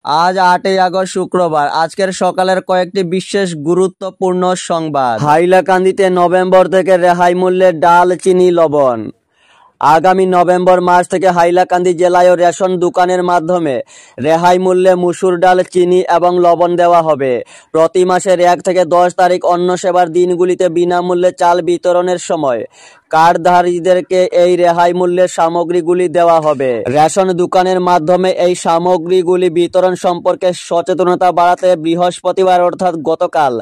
আজ 8ই আগস্ট শুক্রবার। আজকের সকালের কয়েকটি বিশেষ গুরুত্বপূর্ণ সংবাদ। হাইলাকান্দিতে নভেম্বর থেকে রেহাই মূল্যে ডাল, চিনি, লবণ। আগামী নভেম্বর মাস থেকে হাইলাকান্দি জেলায় রেশন দোকানের মাধ্যমে রেহাই মূল্যে মসুর ডাল, চিনি এবং লবণ দেওয়া হবে। প্রতি মাসের 1 থেকে 10 তারিখ অন্ন সেবার দিনগুলিতে বিনামূল্যে চাল বিতরণের সময় কার্ডধারীদেরকে এই রেহাই মূল্যের সামগ্রীগুলি দেওয়া হবে। রেশন দোকানের মাধ্যমে এই সামগ্রীগুলি বিতরণ সম্পর্কে সচেতনতা বাড়াতে বৃহস্পতিবার অর্থাৎ গতকাল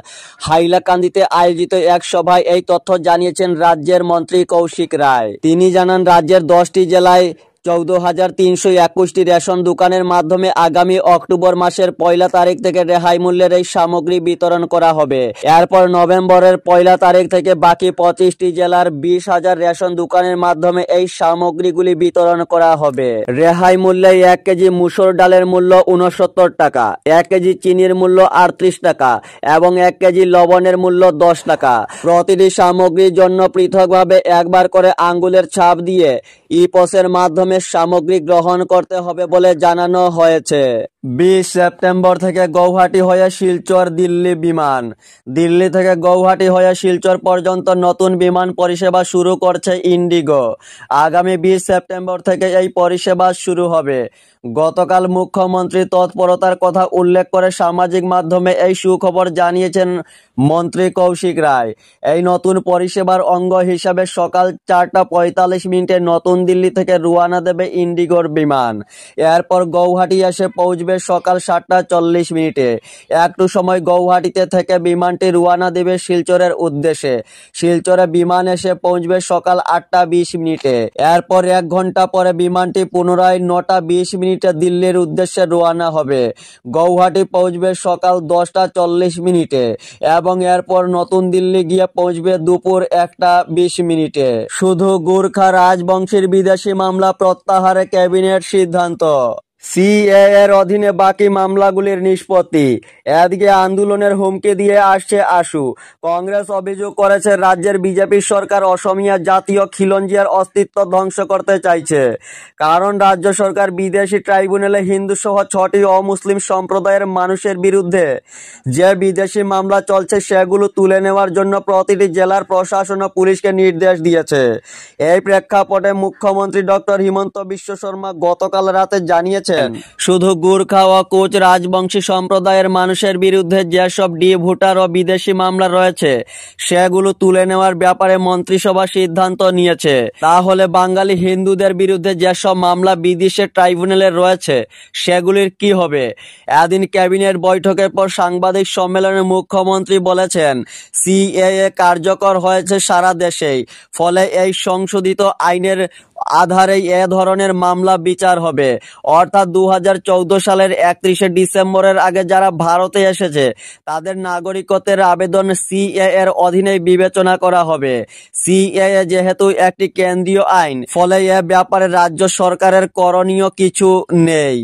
হাইলাকান্দিতে আয়োজিত এক সভায় এই তথ্য জানিয়েছেন রাজ্যের মন্ত্রী কৌশিক রায়। তিনি জানান, রাজ্যের 10টি জেলায় 14,321টি রেশন দোকানের মাধ্যমে আগামী অক্টোবর মাসের 1 তারিখ থেকে রেহাই মূল্যের এই সামগ্রী বিতরণ করা হবে। এরপর নভেম্বরের 1 তারিখ থেকে বাকি 25টি জেলার 20,000 রেশন দোকানের মাধ্যমে এই সামগ্রীগুলি বিতরণ করা হবে। রেহাই মূল্যে 1 কেজি মুসুর ডালের মূল্য 69 টাকা, 1 কেজি চিনির মূল্য 38 টাকা এবং 1 কেজি লবণের মূল্য 10 টাকা। প্রতিটি সামগ্রীর জন্য পৃথকভাবে একবার করে আঙ্গুলের ছাপ দিয়ে ই-পসের মাধ্যমে সামগ্রী গ্রহণ করতে হবে বলে জানানো হয়েছে। 20 সেপ্টেম্বর থেকে গৌহাটি হয়ে শিলচর দিল্লি বিমান। দিল্লি থেকে গৌহাটি হয়ে শিলচর পর্যন্ত নতুন বিমান পরিষেবা শুরু করছে ইন্ডিগো। আগামী 20 সেপ্টেম্বর থেকে এই পরিষেবা শুরু হবে। গতকাল মুখ্যমন্ত্রী তৎপরতার কথা উল্লেখ করে সামাজিক মাধ্যমে এই সুখবর জানিয়েছেন মন্ত্রী কৌশিক রায়। এই নতুন পরিষেবার অঙ্গ হিসাবে সকাল 4:45 নতুন দিল্লি থেকে রওনা দেবে ইন্ডিগোর বিমান। এরপর গৌহাটি এসে পৌঁছবে সকাল 7:40। একটু সময় গৌহাটিতে থেকে বিমানটি রওনা দেবে শিলচরের উদ্দেশ্যে। শিলচরে বিমান এসে পৌঁছবে সকাল 8:20। এরপর 1 ঘন্টা পরে বিমানটি পুনরায় 9:20 দিল্লির উদ্দেশ্যে রওনা হবে। গৌহাটি পৌঁছবে সকাল 10:40 এবং এরপর নতুন দিল্লি গিয়ে পৌঁছবে দুপুর 1:20। শুধু গোর্খা রাজবংশীর বিদেশি মামলা প্রত্যাহারে ক্যাবিনেট সিদ্ধান্ত। সিএএর অধীনে বাকি মামলাগুলির নিষ্পত্তি। এদিকে আন্দোলনের হুমকি দিয়ে আসছে আসু। কংগ্রেস অভিযোগ করেছে রাজ্যের বিজেপি সরকার অসমীয়া জাতীয় খিলঞ্জিয়ার অস্তিত্ব ধ্বংস করতে চাইছে। কারণ রাজ্য সরকার বিদেশি ট্রাইব্যুনালে হিন্দু সহ 6টি অমুসলিম সম্প্রদায়ের মানুষের বিরুদ্ধে যে বিদেশি মামলা চলছে সেগুলো তুলে নেওয়ার জন্য প্রতিটি জেলার প্রশাসন ও পুলিশকে নির্দেশ দিয়েছে। এই প্রেক্ষাপটে মুখ্যমন্ত্রী ডক্টর হিমন্ত বিশ্ব শর্মা গতকাল রাতে জানিয়েছেন, শুধু গোর্খা ও কোচ রাজবংশী সম্প্রদায়ের মানুষের বিরুদ্ধে যেসব ভোটার ও বিদেশি মামলা রয়েছে সেগুলো তুলে নেওয়ার ব্যাপারে মন্ত্রিসভা সিদ্ধান্ত নিয়েছে। তাহলে বাঙালি হিন্দুদের বিরুদ্ধে যেসব মামলা বিদেশে ট্রাইব্যুনালে রয়েছে সেগুলির কি হবে? এদিন ক্যাবিনেট বৈঠকের পর সাংবাদিক সম্মেলনে মুখ্যমন্ত্রী বলেছেন, সিএএ কার্যকর হয়েছে সারা দেশেই। ফলে এই সংশোধিত আইনের আধারেই এ ধরনের মামলা বিচার হবে। অর্থাৎ 2014 সালের 31 ডিসেম্বরের আগে যারা ভারতে এসেছে তাদের নাগরিকত্বের আবেদন সিএএর অধীনেই বিবেচনা করা হবে। সিএএ যেহেতু একটি কেন্দ্রীয় আইন, ফলে এ ব্যাপারে রাজ্য সরকারের করণীয় কিছু নেই।